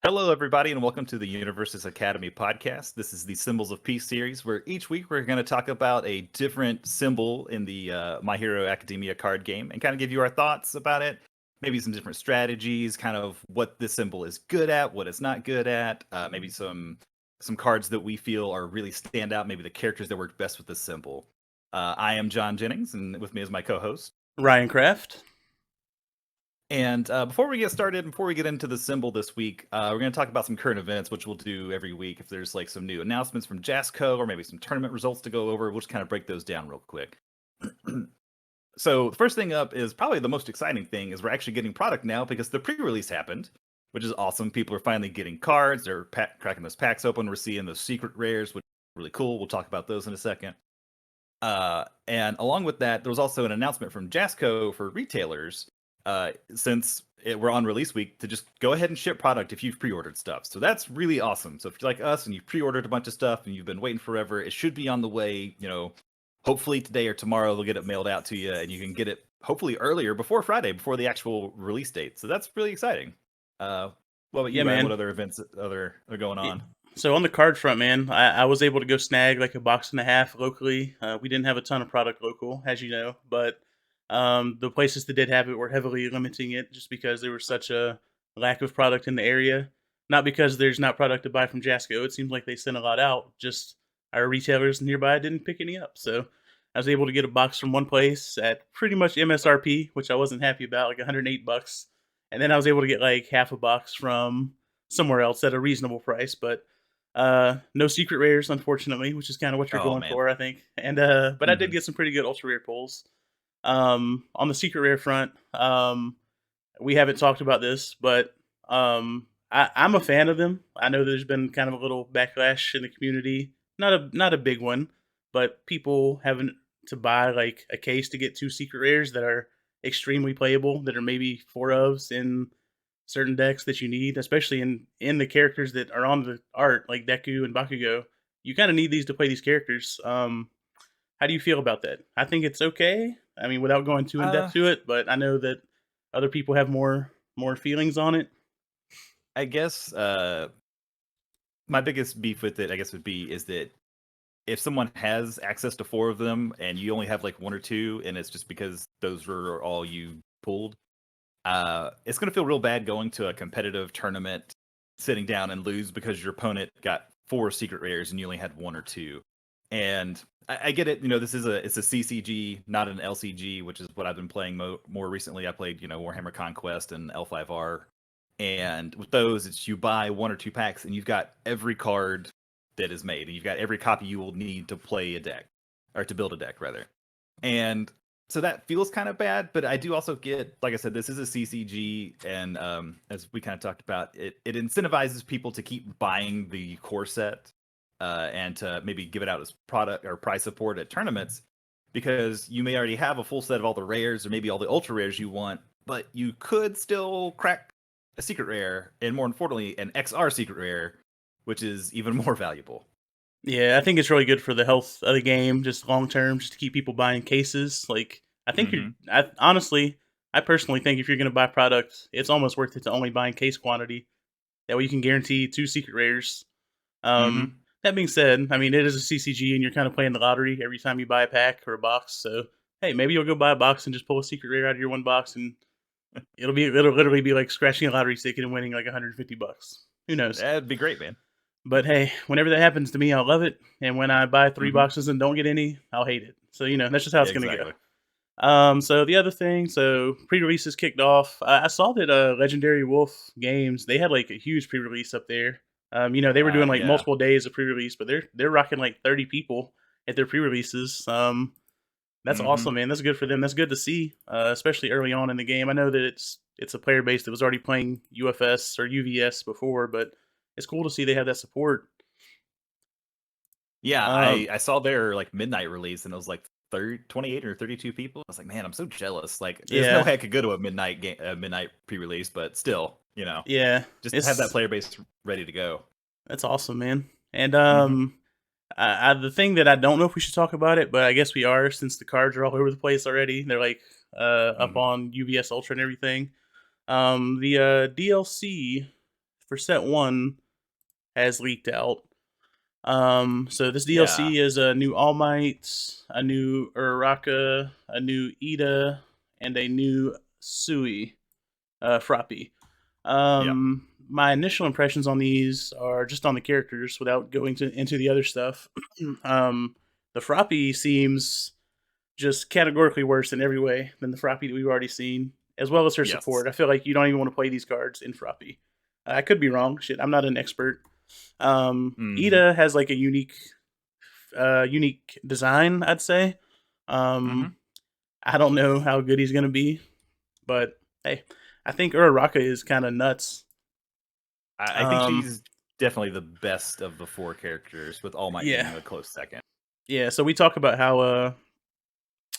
Hello, everybody, and welcome to the Universus Academy podcast. This is the Symbols of Peace series, where each week we're going to talk about a different symbol in the My Hero Academia card game and kind of give you our thoughts about it, maybe some different strategies, kind of what this symbol is good at, what it's not good at, maybe some cards that we feel are really stand out, maybe the characters that work best with this symbol. I am John Jennings, and with me is my co-host. Ryan Kraft. And before we get started, before we get into the symbol this week, we're going to talk about some current events, which we'll do every week. If there's like some new announcements from JASCO or maybe some tournament results to go over, we'll just kind of break those down real quick. So the first thing up is probably the most exciting thing is we're actually getting product now because the pre-release happened, which is awesome. People are finally getting cards. They're cracking those packs open. We're seeing those secret rares, which is really cool. We'll talk about those in a second. And along with that, there was also an announcement from JASCO for retailers since we're on release week to just go ahead and ship product if you've pre-ordered stuff. So that's really awesome. So if you're like us and you've pre-ordered a bunch of stuff and you've been waiting forever, it should be on the way. Hopefully today or tomorrow they'll get it mailed out to you, and you can get it hopefully earlier before Friday, before the actual release date. So that's really exciting. What about you, Ryan? Man. What other events are going on? So on the card front, man, I was able to go snag like a box and a half locally. We didn't have a ton of product local, as you know, but the places that did have it were heavily limiting it just because there was such a lack of product in the area. Not because there's not product to buy from Jasco. It seems like they sent a lot out. Just our retailers nearby didn't pick any up. So I was able to get a box from one place at pretty much MSRP, which I wasn't happy about, like $108. And then I was able to get like half a box from somewhere else at a reasonable price, but no secret rares, unfortunately, which is kind of what you're Oh going man. for, I think. And but I did get some pretty good ultra rare pulls. On the secret rare front, we haven't talked about this, but I'm a fan of them. I know there's been kind of a little backlash in the community, not a big one, but people having to buy like a case to get two secret rares that are extremely playable, that are maybe four ofs in certain decks that you need, especially in the characters that are on the art, like Deku and Bakugo. You kind of need these to play these characters. How do you feel about that? I think it's okay. I mean, without going too in Uh, depth to it, but I know that other people have more feelings on it. I guess my biggest beef with it, I guess, would be is that if someone has access to four of them and you only have like one or two, and it's just because those were all you pulled, it's going to feel real bad going to a competitive tournament, sitting down and lose because your opponent got four secret rares and you only had one or two. And I get it. This is it's a CCG, not an LCG, which is what I've been playing more recently. I played Warhammer Conquest and L5R, and with those, it's you buy one or two packs and you've got every card that is made, and you've got every copy you will need to play a deck, or to build a deck rather. And so that feels kind of bad, but I do also get, like I said, this is a CCG, and as we kind of talked about, it incentivizes people to keep buying the core set and to maybe give it out as product or prize support at tournaments, because you may already have a full set of all the rares or maybe all the ultra rares you want, but you could still crack a secret rare, and more importantly, an XR secret rare, which is even more valuable. Yeah, I think it's really good for the health of the game, just long term, just to keep people buying cases. Like, I think Mm-hmm. I personally think if you're going to buy product, it's almost worth it to only buy in case quantity. That way you can guarantee two secret rares. Mm-hmm. That being said, I mean, it is a CCG and you're kind of playing the lottery every time you buy a pack or a box. So, hey, maybe you'll go buy a box and just pull a secret rare out of your one box, and it'll literally be like scratching a lottery ticket and winning like $150. Who knows? That'd be great, man. But hey, whenever that happens to me, I'll love it. And when I buy three Mm-hmm. boxes and don't get any, I'll hate it. So, that's just how Yeah, it's going to exactly. go. So the other thing, pre-releases kicked off. I saw that Legendary Wolf Games, they had like a huge pre-release up there. They were doing like Yeah. multiple days of pre-release, but they're rocking like 30 people at their pre-releases. That's Mm-hmm. awesome, man. That's good for them. That's good to see, especially early on in the game. I know that it's a player base that was already playing UFS or UVS before, but it's cool to see they have that support. Yeah, Um, I saw their like midnight release, and it was like 28 or 32 people. I was like, man, I'm so jealous. Like, there's no yeah, way I could go to a midnight pre-release, but still, yeah, just to have that it's player base ready to go. that's awesome, man. And Mm-hmm. the thing that I don't know if we should talk about it, but I guess we are since the cards are all over the place already. They're like up Mm-hmm. on UVS Ultra and everything. The DLC for set 1 has leaked out. So this Yeah. DLC is a new All Might, a new Uraraka, a new Ida, and a new Sui, Froppy. Yep. My initial impressions on these are just on the characters without going into the other stuff. The Froppy seems just categorically worse in every way than the Froppy that we've already seen, as well as her Yes. support. I feel like you don't even want to play these cards in Froppy. I could be wrong. Shit, I'm not an expert. Hmm. Ida has like a unique design, I'd say. Hmm. Um, I don't know how good he's gonna be, but hey, I think Uraraka is kind of nuts. I think Um, she's definitely the best of the 4 characters, with All Might yeah, being a close second. yeah. So we talk about how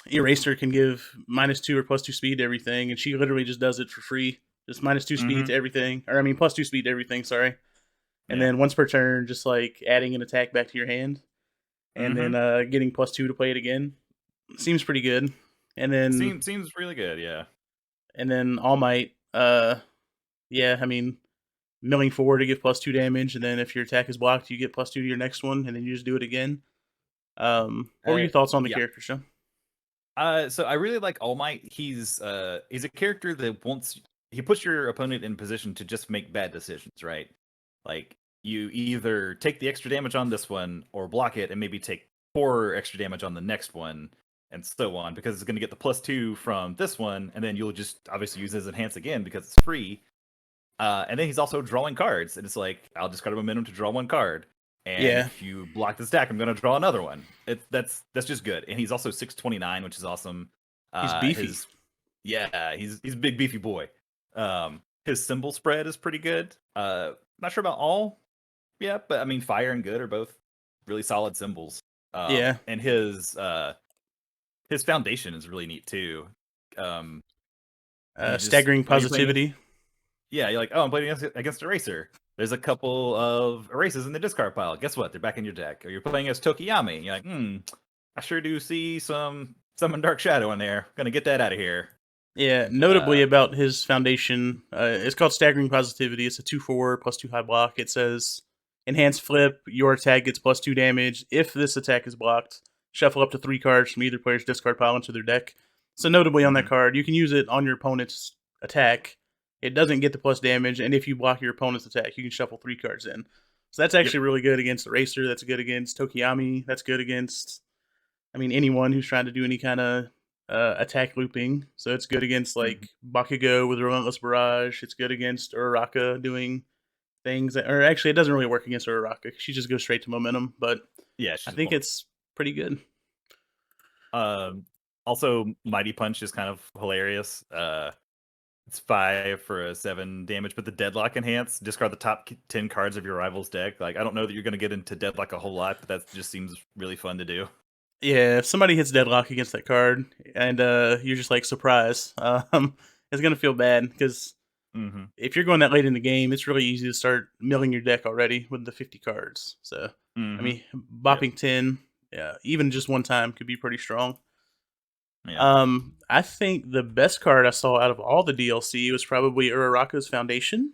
Eraser can give -2 or +2 speed to everything, and she literally just does it for free. Just -2 speed Hmm. to everything, or I mean +2 speed to everything. Sorry, and Yeah. then once per turn, just like adding an attack back to your hand, and then Hmm. getting +2 to play it again. Seems pretty good. And then Seems really good. Yeah. All Might, yeah, I mean milling forward to give +2 damage, and then if your attack is blocked, you get +2 to your next one, and then you just do it again. What were your thoughts on the Yeah. character show? So I really like All Might. He's a character that he puts your opponent in position to just make bad decisions, right? Like you either take the extra damage on this one or block it and maybe take 4 extra damage on the next one and so on, because it's going to get the +2 from this one, and then you'll just obviously use his enhance again because it's free. And then he's also drawing cards, and it's like I'll discard a momentum to draw 1 card, and Yeah, if you block the stack, I'm going to draw another one. That's just good. And he's also 629, which is awesome. he's beefy. His Yeah, he's a big beefy boy. His symbol spread is pretty good. Not sure about all, yeah, but I mean fire and good are both really solid symbols. Yeah, And his foundation is really neat too. Um, you just staggering when you're playing against positivity. Yeah, you're like, oh, I'm playing against Eraser. There's a couple of erasers in the discard pile. Guess what? They're back in your deck. Or you're playing as Tokiyami. You're like, I sure do see some Summon Dark Shadow in there. Gonna get that out of here. Yeah, Uh, notably about his foundation, it's called Staggering Positivity. It's a 2/4 +2 high block. It says enhance flip. Your attack gets +2 damage. If this attack is blocked, shuffle up to 3 cards from either player's discard pile into their deck. So notably on that mhm. card, you can use it on your opponent's attack. It doesn't get the plus damage, and if you block your opponent's attack, you can shuffle 3 cards in. So that's Yep. actually really good against Eraser. That's good against Tokiyami. That's good against, I mean, anyone who's trying to do any kind of attack looping. So it's good against like Mhm. Bakugo with Relentless Barrage. It's good against Uraraka doing things that, or actually, it doesn't really work against Uraraka. She just goes straight to momentum, but Yeah, I she's a think point. it's pretty good. Um, Also, Mighty Punch is kind of hilarious. It's 5 for a 7 damage, but the Deadlock enhance, discard the top 10 cards of your rival's deck. Like, I don't know that you're going to get into Deadlock a whole lot, but that just seems really fun to do. Yeah, if somebody hits Deadlock against that card and you're just like, surprise, it's going to feel bad because Hmm. if you're going that late in the game, it's really easy to start milling your deck already with the 50 cards. So, I Hmm. mean, Yep. bopping 10, yeah, even just one time could be pretty strong. Yeah. I think the best card I saw out of all the DLC was probably Uraraka's Foundation.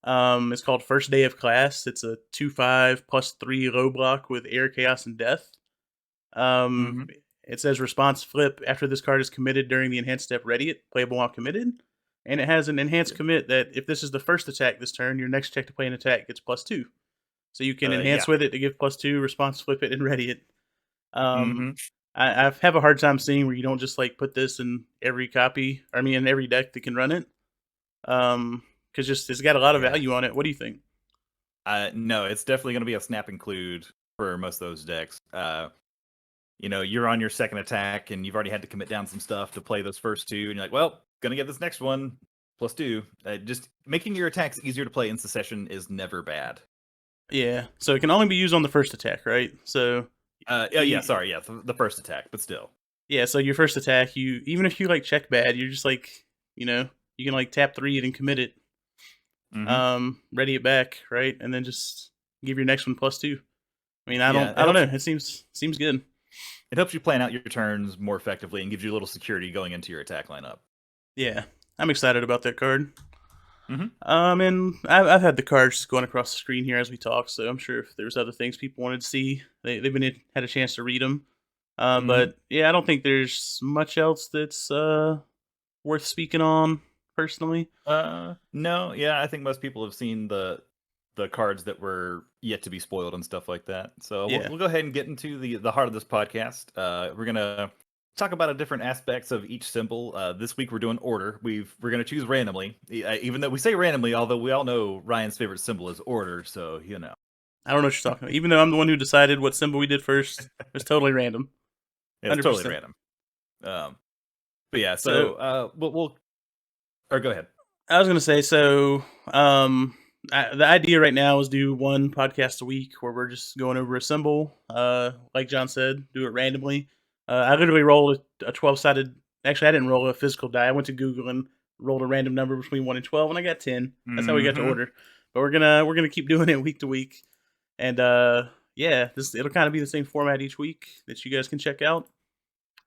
It's called First Day of Class. It's a 2/5 +3 low block with Air, Chaos, and Death. Hmm. It says response flip after this card is committed during the enhanced step, ready it, playable while committed. And it has an enhanced commit that if this is the first attack this turn, your next check to play an attack gets +2. So you can Yeah. enhance with it to give +2, response flip it, and ready it. Um, Hmm. I have a hard time seeing where you don't just like put this in every copy. I mean, in every deck that can run it. Because just it's got a lot of Yeah. value on it. What do you think? No, it's definitely going to be a snap include for most of those decks. You're on your second attack and you've already had to commit down some stuff to play those first 2, and you're like, well, gonna get this next one +2. Just making your attacks easier to play in succession is never bad. Yeah. So it can only be used on the first attack, right? So Yeah, you, sorry, yeah, the first attack, but still. yeah. So your first attack, you even if you like check bad, you're just like, you know, you can like tap 3 and commit it, Hmm. ready it back, right, and then just give your next one +2. I mean, Yeah, I don't know. It seems good. it helps you plan out your turns more effectively and gives you a little security going into your attack lineup. Yeah, I'm excited about that card. And I've had the cards going across the screen here as we talk, so I'm sure if there's other things people wanted to see, they've had a chance to read them. Hmm. But yeah, I don't think there's much else that's worth speaking on personally. No, yeah, I think most people have seen the cards that were yet to be spoiled and stuff like that. So Yeah, we'll go ahead and get into the heart of this podcast. We're gonna talk about a different aspects of each symbol. This week we're doing order. We're gonna choose randomly, even though we say randomly. Although we all know Ryan's favorite symbol is order, so you know I don't know what you're talking about. Even though I'm the one who decided what symbol we did first, it's totally random, it's hundred totally percent. random. Um, but yeah, So so we'll or go ahead. I was gonna say, so the idea right now is do one podcast a week where we're just going over a symbol. Like John said, do it randomly. I literally rolled a 12-sided. Actually, I didn't roll a physical die. I went to Google and rolled a random number between 1 and 12, and I got 10. That's how we got to Hmm. order. But we're gonna keep doing it week to week, and yeah, it'll kind of be the same format each week that you guys can check out,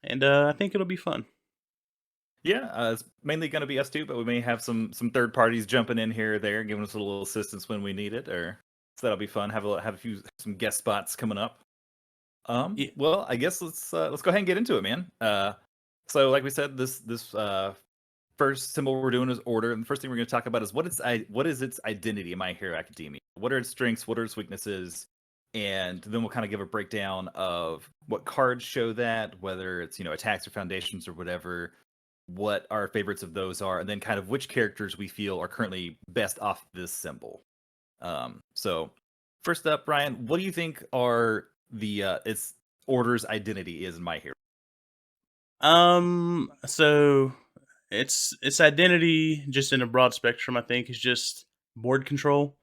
and I think it'll be fun. Yeah, it's mainly going to be us two, but we may have some third parties jumping in here or there, giving us a little assistance when we need it. Or so that'll be fun. Have a few some guest spots coming up. Yeah. Well, I guess let's go ahead and get into it, man. So like we said, this first symbol we're doing is order, and the first thing we're going to talk about is what is its identity in My Hero Academia? What are its strengths? What are its weaknesses? And then we'll kind of give a breakdown of what cards show that, whether it's attacks or foundations or whatever, what our favorites of those are, and then kind of which characters we feel are currently best off this symbol. So first up, Brian, what do you think are the its order's identity is in My Hero? So its identity, just in a broad spectrum, I think, is just board control.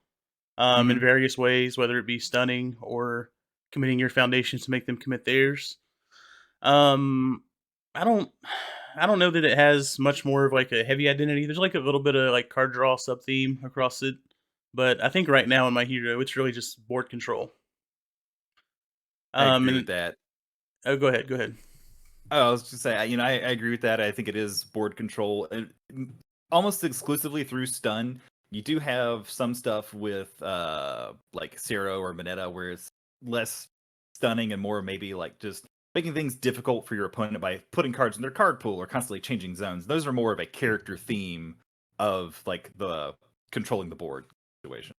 In Hmm. various ways, whether it be stunning or committing your foundations to make them commit theirs. Um, I don't, I don't know that it has much more of like a heavy identity. There's like a little bit of like card draw sub theme across it, but I think right now in my hero, it's really just board control. I agree with And that. oh, go ahead, go ahead. Oh, I was just say, I agree with that. I think it is board control, almost exclusively through stun. You do have some stuff with like Zero or Mineta where it's less stunning and more maybe like just making things difficult for your opponent by putting cards in their card pool or constantly changing zones. Those are more of a character theme of like the controlling the board situation.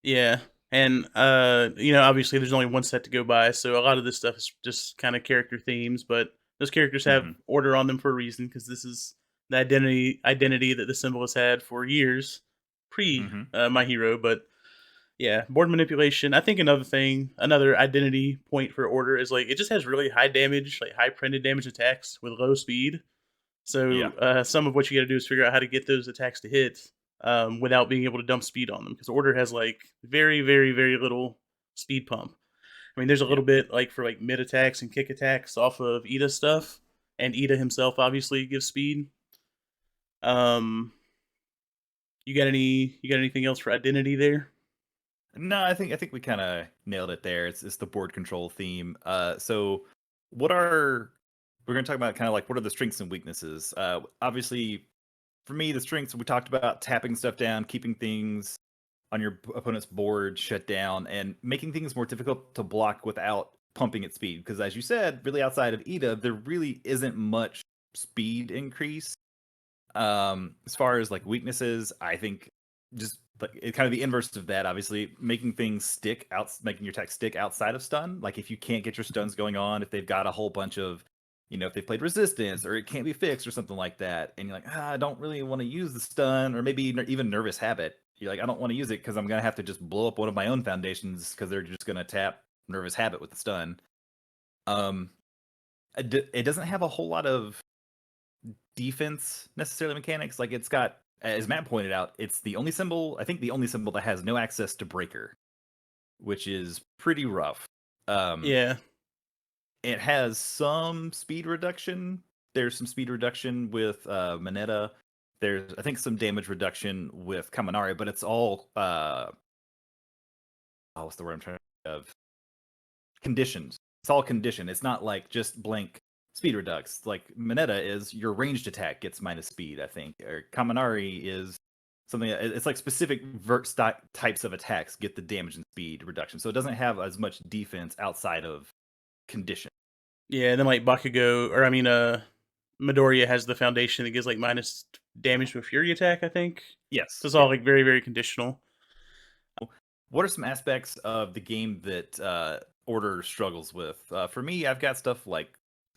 Yeah. And obviously there's only one set to go by, so a lot of this stuff is just kind of character themes, but those characters have Hmm. order on them for a reason because this is the identity that the symbol has had for years pre Hmm. my hero. But yeah, board manipulation. I think another identity point for order is like it just has really high damage, like high printed damage attacks with low speed. Yeah. So some of what you got to do is figure out how to get those attacks to hit without being able to dump speed on them because order has like very very very little speed pump. I mean, there's a Yeah. little bit like for like mid attacks and kick attacks off of Ida stuff, and Ida himself obviously gives speed. Um, you got anything else for identity there? No, I think we kind of nailed it there. It's the board control theme. So what are we're going to talk about kind of like what are the strengths and weaknesses? Obviously, for me, the strengths we talked about tapping stuff down, keeping things on your opponent's board shut down, and making things more difficult to block without pumping at speed. Because as you said, really outside of Ida, there really isn't much speed increase. As far as like weaknesses, I think just like it kind of the inverse of that. Obviously, making things stick out, making your tech stick outside of stun. Like if you can't get your stuns going on, if they've got a whole bunch of, if they played resistance or it can't be fixed or something like that, and you're like, I don't really want to use the stun, or maybe even nervous habit. You're like, I don't want to use it because I'm gonna have to just blow up one of my own foundations because they're just gonna tap nervous habit with the stun. Um, it doesn't have a whole lot of defense necessarily mechanics. Like it's got, as Matt pointed out, it's the only symbol, I think the only symbol that has no access to breaker, which is pretty rough. Um, Yeah, it has some speed reduction. There's some speed reduction with Mineta. There's I think some damage reduction with Kaminari, but it's all what's the word I'm trying to think of? Conditions. It's all conditioned. It's not like just blank speed redux. Like Mineta is your ranged attack gets minus speed, I think. Or Kaminari is something. It's like specific types of attacks get the damage and speed reduction, so it doesn't have as much defense outside of condition. Yeah, and then like Bakugo, or I mean, Midoriya has the foundation that gives like minus damage to a Fury attack. I think so. Yes, It's all yeah. like very very conditional. What are some aspects of the game that Order struggles with? For me, I've got stuff like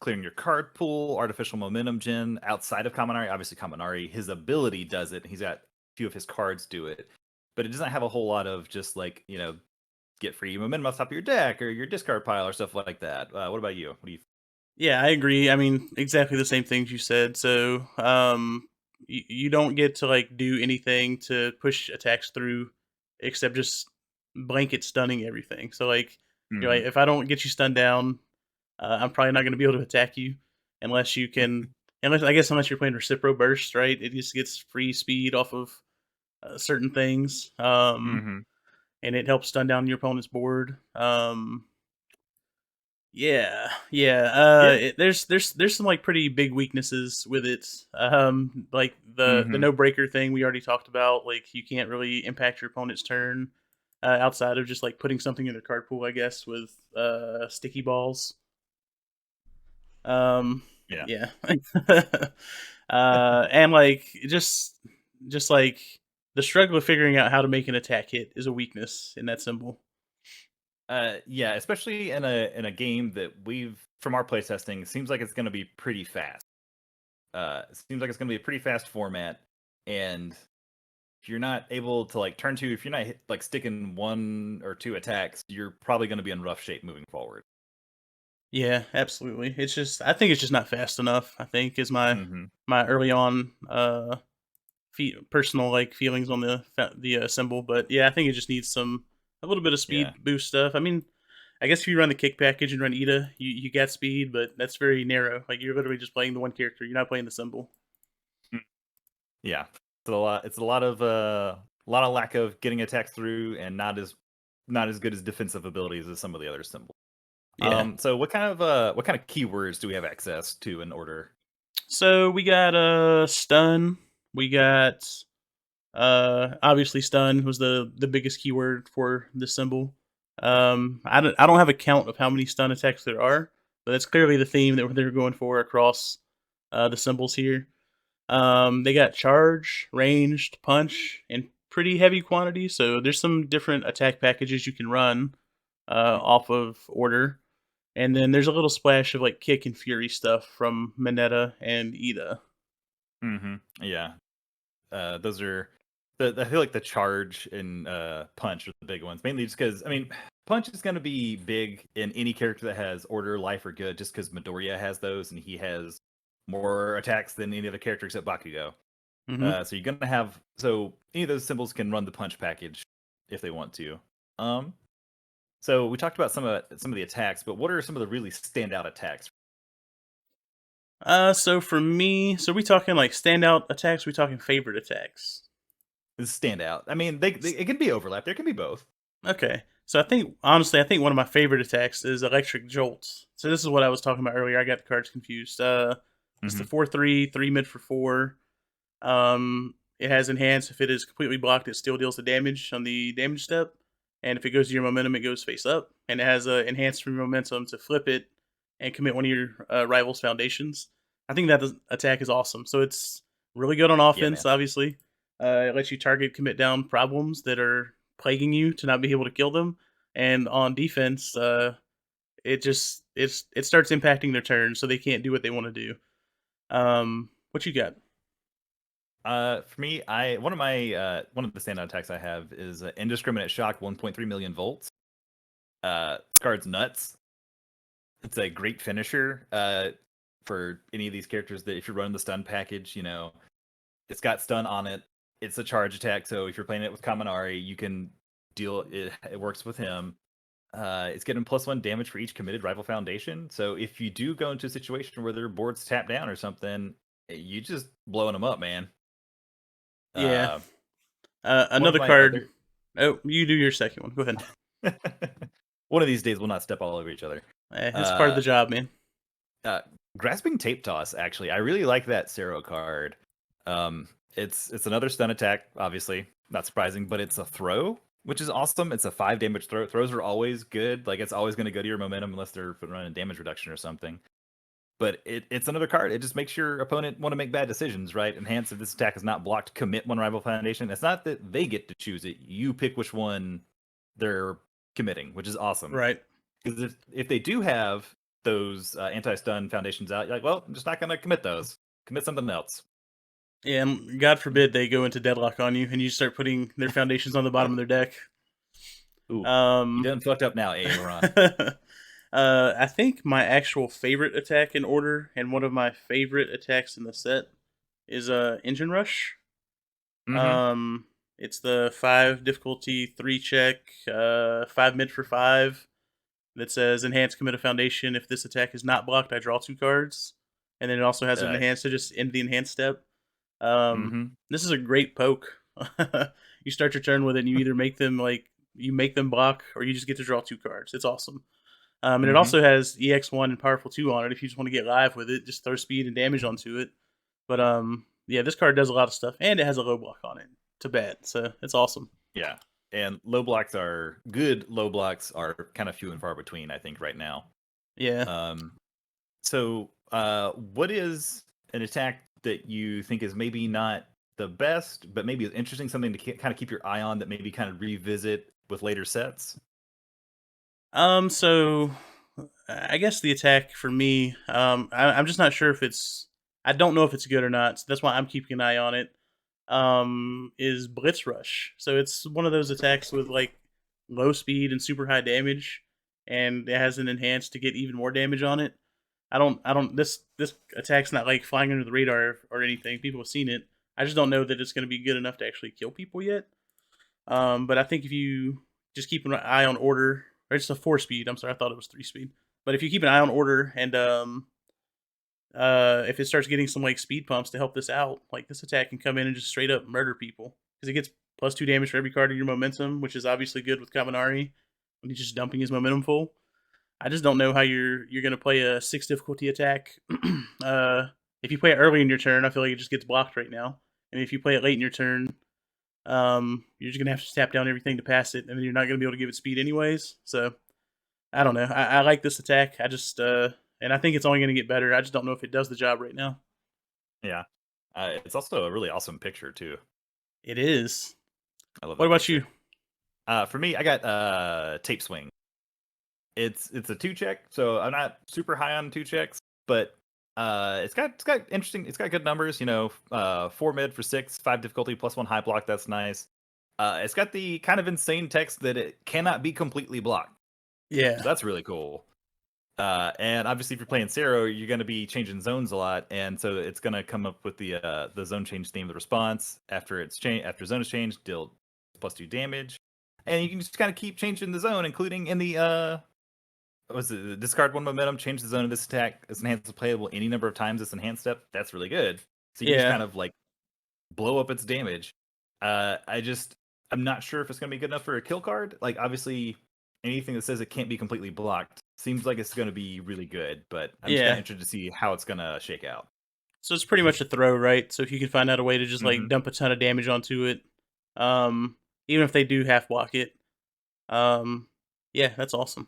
clearing your card pool, artificial momentum gen outside of Kaminari. Obviously, Kaminari, his ability does it. He's got a few of his cards do it, but it doesn't have a whole lot of just like get free momentum off the top of your deck or your discard pile or stuff like that. What about you? What do you? Yeah, I agree. I mean, exactly the same things you said. So, you don't get to like do anything to push attacks through, except just blanket stunning everything. So, like, you're Hmm. like, if I don't get you stunned down, I'm probably not going to be able to attack you unless you can. Unless I guess unless you're playing Recipro Burst, right? It just gets free speed off of certain things, Hmm. and it helps stun down your opponent's board. Yeah, yeah. Yeah. There's some like pretty big weaknesses with it. Like the Hmm. no breaker thing we already talked about. Like you can't really impact your opponent's turn outside of just like putting something in their card pool. I guess with sticky balls. Um, Yeah. yeah. And like just like the struggle of figuring out how to make an attack hit is a weakness in that symbol. Yeah, especially in a game that we've from our playtesting seems like it's going to be pretty fast. It seems like it's going to be a pretty fast format, and if you're not able to like turn two, if you're not like sticking one or two attacks, you're probably going to be in rough shape moving forward. Yeah, absolutely. It's just I think it's just not fast enough. I think is Hmm. my early on personal like feelings on the symbol, but yeah, I think it just needs some a little bit of Yeah. speed boost stuff. I mean, I guess if you run the kick package and run Ida, you get speed, but that's very narrow. Like you're literally just playing the one character. You're not playing the symbol. Mm. Yeah. It's a lot. It's a lot of lack of getting attacks through, and not as good as defensive abilities as some of the other symbols. Yeah. So what kind of keywords do we have access to in order? So we got stun. We got obviously stun was the biggest keyword for this symbol. I don't have a count of how many stun attacks there are, but that's clearly the theme that they're going for across the symbols here. They got charge, ranged, punch, in pretty heavy quantity. So there's some different attack packages you can run off of order. And then there's a little splash of like kick and fury stuff from Mineta and Ida. Hmm. Yeah. Those are I feel like the charge and punch are the big ones, mainly just because I mean, punch is going to be big in any character that has order, life, or good, just because Midoriya has those, and he has more attacks than any other character except Bakugo. Hmm. So you're gonna have any of those symbols can run the punch package if they want to. Um, so we talked about some of the attacks, but what are some of the really standout attacks? So for me, so we talking like standout attacks? We talking favorite attacks? Standout. I mean, it can be overlap. There can be both. Okay. So I think honestly, I think one of my favorite attacks is electric jolts. So this is what I was talking about earlier. I got the cards confused. It's the Hmm. 4/3 mid for 4. It has enhance. If it is completely blocked, it still deals the damage on the damage step. And if it goes to your momentum, it goes face up. And it has a enhanced free momentum to flip it and commit one of your rival's foundations. I think that attack is awesome. So it's really good on Yeah, man. offense, obviously. It lets you target commit down problems that are plaguing you to not be able to kill them. And on defense, it starts impacting their turn, so they can't do what they want to do. What you got? For me, I one of the standout attacks I have is Indiscriminate Shock, 1.3 million volts. This card's nuts. It's a great finisher for any of these characters that if you're running the stun package, it's got stun on it. It's a charge attack, so if you're playing it with Kaminari, you can deal it. It works with him. It's getting +1 damage for each committed rival foundation. So if you do go into a situation where their board's tapped down or something, you just blowing them up, man. Yeah. Uh, one of Another my card. other Oh, you do your second one. Go ahead. one of these days we'll not step all over each other. It's part of Uh, the job, man. uh, Grasping Tape Toss, actually, I really like that Sero card. It's another stun attack, obviously, not surprising, but it's a throw, which is awesome. It's a 5 damage throw. Throws are always good. Like, it's always going to go to your momentum unless they're running damage reduction or something. But it's another card. It just makes your opponent want to make bad decisions, right? Enhance, if this attack is not blocked, commit one rival foundation. It's not that they get to choose it. You pick which one they're committing, which is awesome. Right. Because if they do have those anti-stun foundations out, you're like, well, I'm just not going to commit those. Commit something else. Yeah, and God forbid they go into deadlock on you and you start putting their foundations on the bottom of their deck. Ooh, you Um, done fucked up now, Aaron. I think my actual favorite attack in order and one of my favorite attacks in the set is Engine Rush. Mm-hmm. It's the 5 difficulty 3 check, 5 mid for 5 that says enhance commit a foundation. If this attack is not blocked, I draw 2 cards. And then it also has an enhance to just end the enhance step. Mm-hmm. This is a great poke. You start your turn with it and you either make them you make them block or you just get to draw 2 cards. It's awesome. And it Mm-hmm. also has EX1 and Powerful 2 on it if you just want to get live with it. Just throw speed and damage onto it. But yeah, this card does a lot of stuff, and it has a low block on it to bet, so it's awesome. Yeah. And low blocks are good. Low blocks are kind of few and far between, I think, right now. Yeah. So what is an attack that you think is maybe not the best, but maybe is interesting, something to kind of keep your eye on that maybe kind of revisit with later sets? So I guess the attack for me, I'm just not sure if it's. I don't know if it's good or not. So that's why I'm keeping an eye on it. Is Blitz Rush. So it's one of those attacks with like low speed and super high damage, and it has an enhance to get even more damage on it. This attack's not like flying under the radar or anything. People have seen it. I just don't know that it's going to be good enough to actually kill people yet. But I think if you just keep an eye on order, or it's a 4 speed. I'm sorry, I thought it was 3 speed. But if you keep an eye on order and if it starts getting some like speed pumps to help this out, like this attack can come in and just straight up murder people because it gets +2 damage for every card in your momentum, which is obviously good with Kaminari when he's just dumping his momentum full. I just don't know how you're gonna play a 6 difficulty attack. If you play it early in your turn, I feel like it just gets blocked right now. And if you play it late in your turn, you're just gonna have to tap down everything to pass it, and then you're not gonna be able to give it speed anyways. So I don't know. I like this attack. I just and I think it's only gonna get better. I just don't know if it does the job right now. Yeah. It's also a really awesome picture too. It is. I love What that about picture. you? For me, I got Tape Swing. It's a 2-check, so I'm not super high on 2 checks, but it's got interesting. It's got good numbers. 4 mid for 6, 5 difficulty, +1 high block. That's nice. It's got the kind of insane text that it cannot be completely blocked. Yeah. So that's really cool. And obviously, if you're playing Zero, you're going to be changing zones a lot, and so it's going to come up with the zone change theme of the response after zone is changed, deal +2 damage, and you can just kind of keep changing the zone, including in the was it discard 1 momentum, change the zone of this attack. This enhanced is playable any number of times. This enhanced step, that's really good. So you can just Yeah. kind of like blow up its damage. I'm not sure if it's going to be good enough for a kill card. Like, obviously, anything that says it can't be completely blocked seems like it's going to be really good, but I'm just kind of Yeah. interested to see how it's going to shake out. So it's pretty much a throw, right? So if you can find out a way to just like Hmm. dump a ton of damage onto it, even if they do half block it, um, yeah, that's awesome.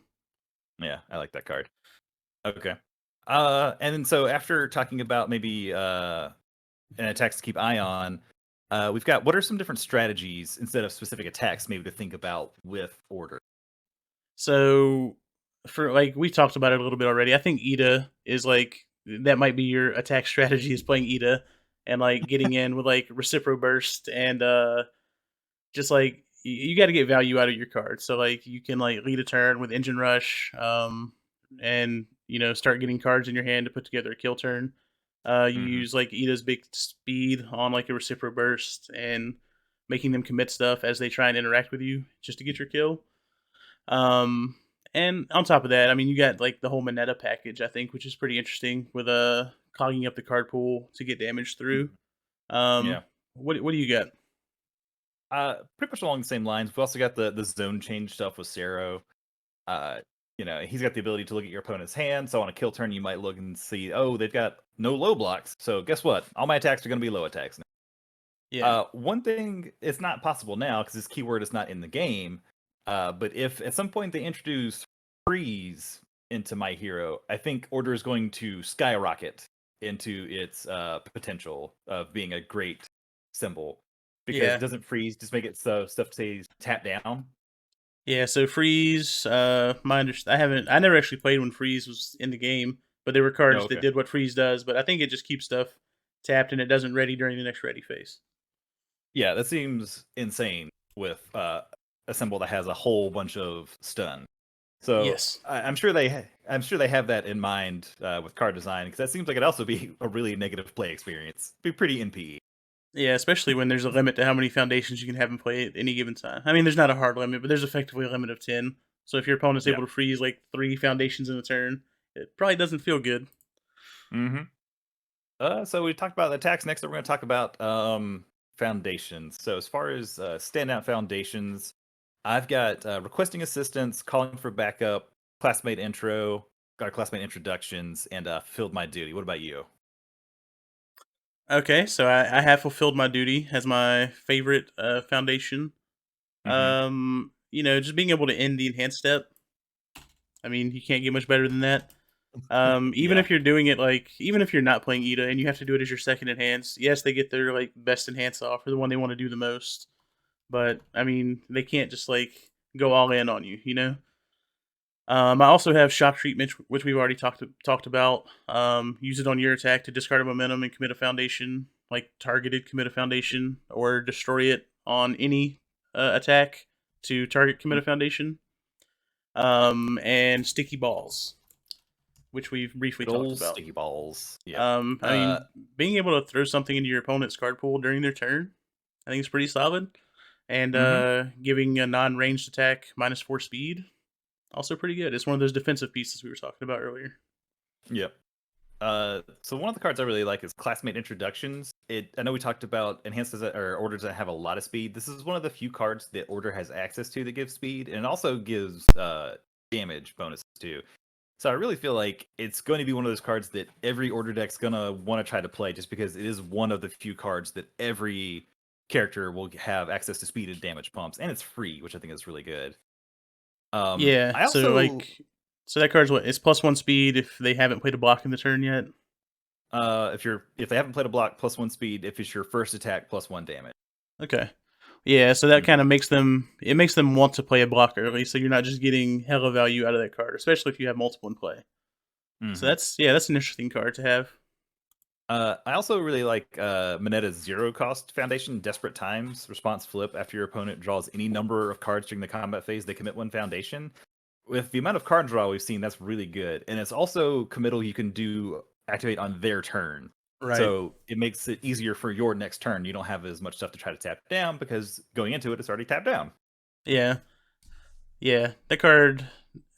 Yeah, I like that card. Okay. And then so after talking about maybe and attacks to keep eye on, we've got what are some different strategies instead of specific attacks maybe to think about with order? So for like we talked about it a little bit already. I think Ida is like that might be your attack strategy is playing Ida and like getting in with like Recipro Burst and just like you got to get value out of your cards. So like you can like lead a turn with Engine Rush, and start getting cards in your hand to put together a kill turn. You Hmm. use like Ida's big speed on like a Recipro Burst and making them commit stuff as they try and interact with you just to get your kill. Um, and on top of that, I mean, you got like the whole Moneta package, I think, which is pretty interesting with clogging up the card pool to get damage through. Yeah. What do you got? Pretty much along the same lines. We've also got the zone change stuff with Cero. Uh, he's got the ability to look at your opponent's hand. So on a kill turn, you might look and see, oh, they've got no low blocks. So guess what? All my attacks are going to be low attacks now. Yeah. One thing, it's not possible now because this keyword is not in the game. But if at some point they introduce freeze into My Hero, I think Order is going to skyrocket into its potential of being a great symbol. Because Yeah. doesn't freeze just make it so stuff stays tap down? Yeah, so freeze, I never actually played when freeze was in the game, but there were Oh, cards that okay. did what freeze does, but I think it just keeps stuff tapped and it doesn't ready during the next ready phase. Yeah, that seems insane with a symbol that has a whole bunch of stun. So Yes. I'm sure they have that in mind with card design because that seems like it'd also be a really negative play experience. Be pretty NPE. Yeah, especially when there's a limit to how many foundations you can have in play at any given time. I mean, there's not a hard limit, but there's effectively a limit of 10. So if your opponent's Yeah. able to freeze like 3 foundations in a turn, it probably doesn't feel good. Mm-hmm. So we talked about attacks. Next, we're going to talk about foundations. So as far as standout foundations, I've got requesting assistance, calling for backup, classmate intro, got classmate introductions, and fulfilled my duty. What about you? Okay, so I have fulfilled my duty as my favorite foundation. Mm-hmm. Just being able to end the enhanced step. I mean, you can't get much better than that. Even Yeah. if you're doing it even if you're not playing Ida and you have to do it as your second enhance, yes, they get their like best enhance off or the one they want to do the most. But I mean, they can't just like go all in on you, you know. I also have shock treatment, which we've already talked about. Use it on your attack to discard a momentum and commit a foundation, like targeted commit a foundation, or destroy it on any attack to target commit a foundation. And sticky balls, which we've briefly Good talked old about. sticky balls. Yep. I Uh, mean, being able to throw something into your opponent's card pool during their turn, I think is pretty solid. And mm-hmm. giving a non-ranged attack -4 speed, also pretty good. It's one of those defensive pieces we were talking about earlier. Yep. So one of the cards I really like is classmate introductions. I know we talked about or orders that have a lot of speed. This is one of the few cards that order has access to that gives speed, and it also gives damage bonuses too. So I really feel like it's going to be one of those cards that every order deck's gonna want to try to play, just because it is one of the few cards that every character will have access to speed and damage pumps, and it's free, which I think is really good. Yeah, I also so that card's what? It's +1 speed if they haven't played a block in the turn yet. if they haven't played a block, +1 speed. If it's your first attack, +1 damage. Okay. Yeah, so that Mhm. kind of makes them want to play a block early, so you're not just getting hella value out of that card, especially if you have multiple in play. So Mhm. that's an interesting card to have. I also really like Monetta's zero cost foundation, Desperate Times. Response flip after your opponent draws any number of cards during the combat phase, they commit one foundation. With the amount of card draw we've seen, that's really good. And it's also committal you can do activate on their turn. Right. So it makes it easier for your next turn. You don't have as much stuff to try to tap down because going into it, it's already tapped down. Yeah. Yeah. That card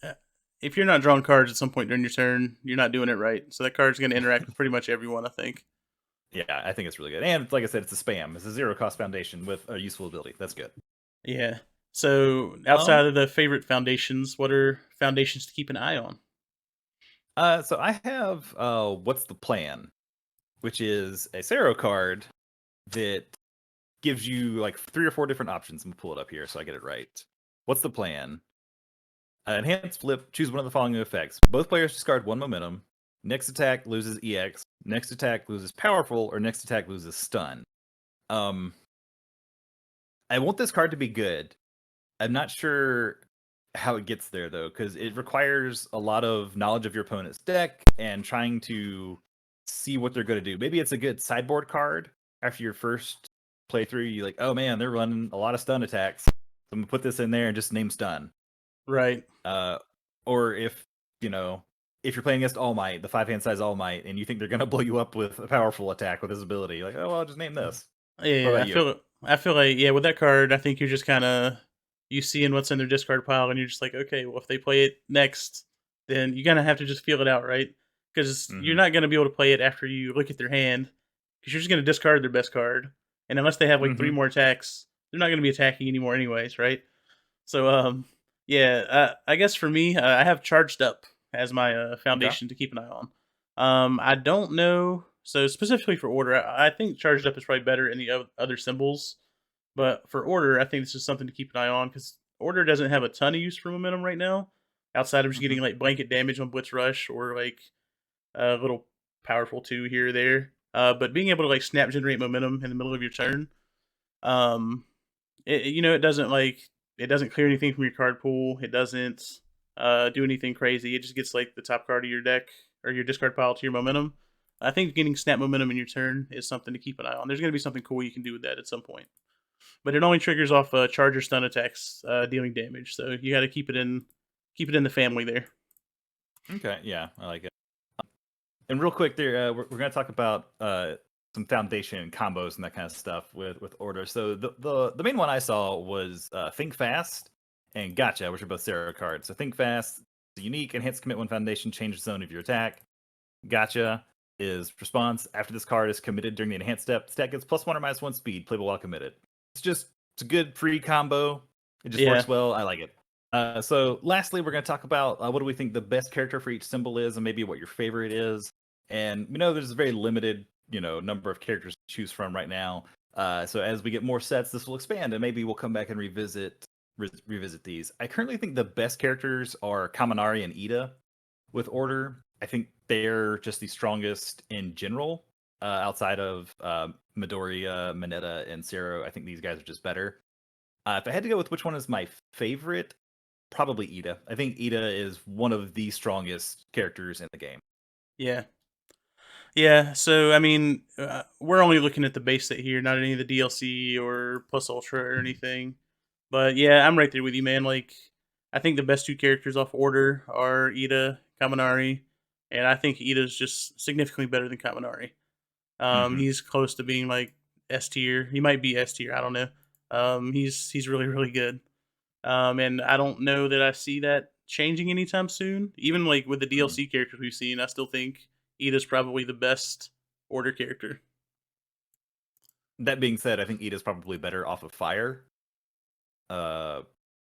uh, if you're not drawing cards at some point during your turn, you're not doing it right. So that card's going to interact with pretty much everyone, I think. Yeah, I think it's really good. And like I said, it's a spam. It's a zero cost foundation with a useful ability. That's good. Yeah. So, outside Um, of the favorite foundations, what are foundations to keep an eye on? so I have What's the Plan, which is a Zero card that gives you like 3 or 4 different options. I'm gonna pull it up here so I get it right. What's the plan? Enhanced flip, choose one of the following effects. Both players discard 1 momentum. Next attack loses EX. Next attack loses powerful, or next attack loses stun. Um, I want this card to be good. I'm not sure how it gets there though, because it requires a lot of knowledge of your opponent's deck and trying to see what they're going to do. Maybe it's a good sideboard card after your first playthrough. You're like, oh man, they're running a lot of stun attacks. I'm gonna put this in there and just name stun. Right. Uh, or you know, if you're playing against All Might, the 5-hand size All Might, and you think they're gonna blow you up with a powerful attack with his ability, you're like, oh well, I'll just name this. What Yeah, about you? I feel like with that card, I think you're just kind of you seeing what's in their discard pile, and you're just like, okay, well, if they play it next, then you're gonna have to just feel it out, right? Because you're Mm-hmm. not gonna be able to play it after you look at their hand, because you're just gonna discard their best card, and unless they have like three Mm-hmm. more attacks, they're not gonna be attacking anymore, anyways, right? So, yeah, I guess for me, I have charged up as my Okay. foundation to keep an eye on. I don't know. So specifically for order, I think charged up is probably better in the other symbols. But for order, I think this is something to keep an eye on because order doesn't have a ton of use for momentum right now, outside of just Hmm. getting like blanket damage on Blitz Rush or like a little powerful two here or there. But being able to like snap generate momentum in the middle of your turn, um, it doesn't it doesn't clear anything from your card pool. It doesn't do anything crazy. It just gets like the top card of your deck or your discard pile to your momentum. I think getting snap momentum in your turn is something to keep an eye on. There's going to be something cool you can do with that at some point, but it only triggers off charger stun attacks, dealing damage. So you got to keep it in the family there. Okay, yeah, I like it. And real quick, there we're going to talk about some foundation combos and that kind of stuff with order. So the main one I saw was Think Fast and Gotcha, which are both Sarah cards. So Think Fast, the unique enhanced commit one foundation, change the zone of your attack. Gotcha is response after this card is committed during the enhanced step. Stat gets +1 or -1 speed, playable while committed. It's a good free combo. It just Yeah, works well. I like it. So lastly, we're going to talk about what do we think the best character for each symbol is, and maybe what your favorite is. And we know there's a very limited, number of characters to choose from right now. So as we get more sets, this will expand, and maybe we'll come back and revisit these. I currently think the best characters are Kaminari and Ida with Order. I think they're just the strongest in general, outside of Midoriya, Mineta, and Zero. I think these guys are just better. If I had to go with which one is my favorite, probably Ida. I think Ida is one of the strongest characters in the game. yeah. Yeah, so I mean, we're only looking at the base set here, not any of the DLC or Plus Ultra or anything. But yeah, I'm right there with you, man. Like, I think the best two characters off Order are Ida, Kaminari, and I think Ida's just significantly better than Kaminari. Mm-hmm. He's close to being like S tier. He might be S tier. I don't know. He's really good. And I don't know that I see that changing anytime soon. Even like with the DLC characters we've seen, I still think Ida's probably the best Order character. That being said, I think Ida's probably better off of Fire. Uh,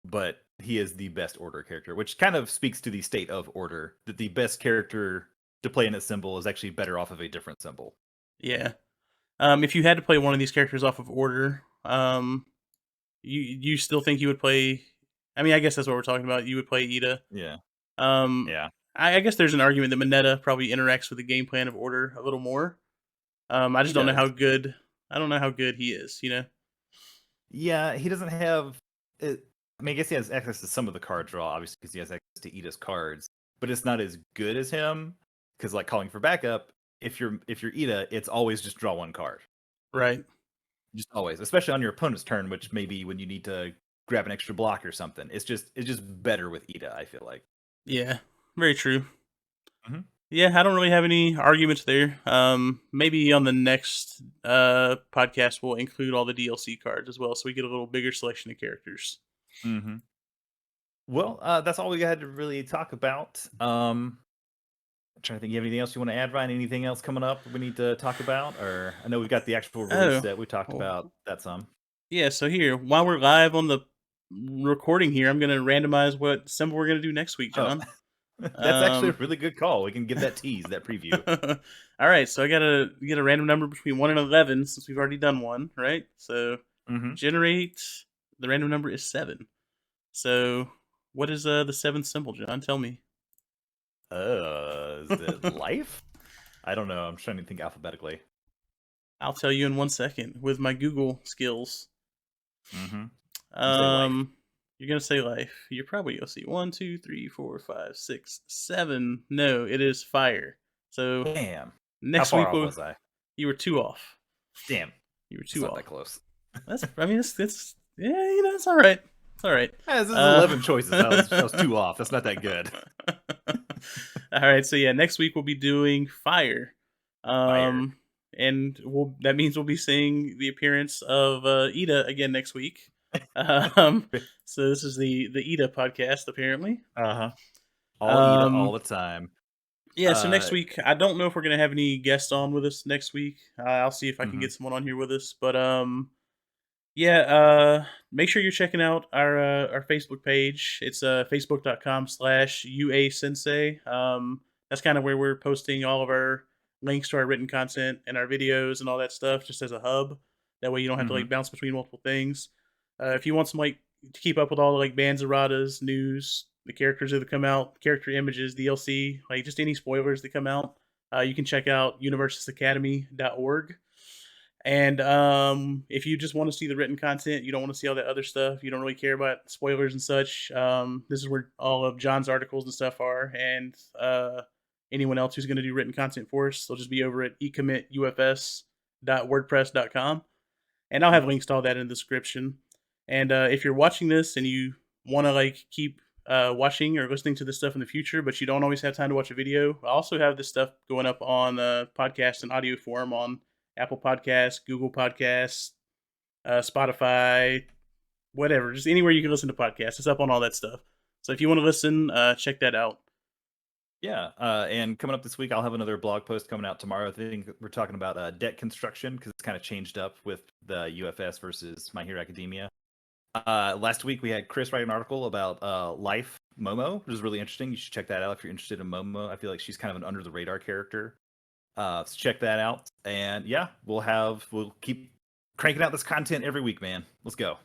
but he is the best Order character, which kind of speaks to the state of Order, that the best character to play in a symbol is actually better off of a different symbol. Yeah. If you had to play one of these characters off of Order, you still think you would play? I mean, I guess that's what we're talking about. You would play Ida. Yeah. Um, Yeah. I guess there's an argument that Mineta probably interacts with the game plan of Order a little more. I He just don't know how does. good. I don't know how good he is. You know. Yeah, he doesn't have it. I mean, I guess he has access to some of the card draw, obviously, because he has access to Ida's cards, but it's not as good as him. Because like calling for backup, if you're Ida, it's always just draw one card, Right. just always, especially on your opponent's turn, which maybe when you need to grab an extra block or something. It's just better with Ida. I feel like. Yeah. Very true. Hmm. Yeah, I don't really have any arguments there. Maybe on the next podcast we'll include all the DLC cards as well, so we get a little bigger selection of characters. Hmm. Well, that's all we had to really talk about. I'm trying to think. You have anything else you want to add, Ryan? Anything else coming up we need to talk about? Or I know we've got the actual release Oh, set. We talked well, about that some. yeah. So here, while we're live on the recording here, I'm gonna randomize what symbol we're gonna do next week, Oh, John. that's actually a Um, really good call. We can give that tease, that preview. all right. So I gotta get a random number between 1 and 11 since we've already done one, right? So Hmm. generate the random number is 7. So what is the seventh symbol, John? Tell me. Is it life? I don't know. I'm trying to think alphabetically. I'll tell you in 1 second with my Google skills. Hmm. You say life. Um, you're gonna say life. You're probably gonna see 1, 2, 3, 4, 5, 6, 7. No, it is fire. So Damn. How next far week off was I? you were 2 off. Damn. You were It's 2 not that off. close. That's I mean it's yeah, it's all right. It's all right. This is Uh, 11 choices. I was two off. That's not that good. all right, so yeah, next week we'll be doing fire. Fire. Um, and that means we'll be seeing the appearance of Ida again next week. Um, so this is the Ida podcast apparently. Uh-huh. All Ida all Um, the time. yeah, so next Uh, week I don't know if we're gonna have any guests on with us next week. I'll see if I can mhm. get someone on here with us, but yeah, make sure you're checking out our Facebook page. It's facebook.com/UA Sensei. That's kind of where we're posting all of our links to our written content and our videos and all that stuff, just as a hub. That way, you don't have to Hmm. like bounce between multiple things. If you want some like to keep up with all the like bands erratas, news, the characters that come out, character images, DLC, like just any spoilers that come out, you can check out universusacademy.org. And if you just want to see the written content, you don't want to see all that other stuff, you don't really care about spoilers and such, this is where all of John's articles and stuff are. And anyone else who's going to do written content for us, they'll just be over at ecommitufs.wordpress.com. And I'll have Yep. links to all that in the description. And if you're watching this and you want to like keep watching or listening to this stuff in the future, but you don't always have time to watch a video, I also have this stuff going up on podcast and audio form on Apple Podcasts, Google Podcasts, Spotify, whatever, just anywhere you can listen to podcasts. It's up on all that stuff. So if you want to listen, check that out. Yeah, and coming up this week, I'll have another blog post coming out tomorrow. I think we're talking about deck construction because it's kind of changed up with the UFS versus My Hero Academia. Last week we had Chris write an article about Life Momo, which is really interesting. You should check that out if you're interested in Momo. I feel like she's kind of an under the radar character. So check that out. And yeah, we'll keep cranking out this content every week, man. Let's go.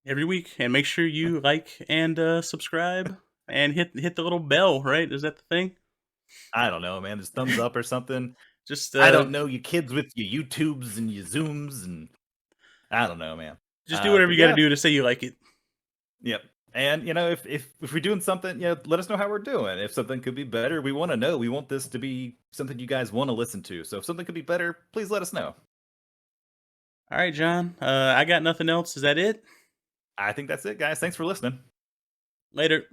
Every week, and make sure you like and subscribe and hit the little bell. Right? Is that the thing? I don't know, man. There's thumbs up or something. Just I don't know, you kids with your YouTubes and your Zooms, and I don't know, man. just do whatever But you got to yeah, do to say you like it. yep. And if we're doing something, let us know how we're doing. If something could be better, we want to know. We want this to be something you guys want to listen to. So if something could be better, please let us know. All right, John. I got nothing else. Is that it? I think that's it, guys. Thanks for listening. Later.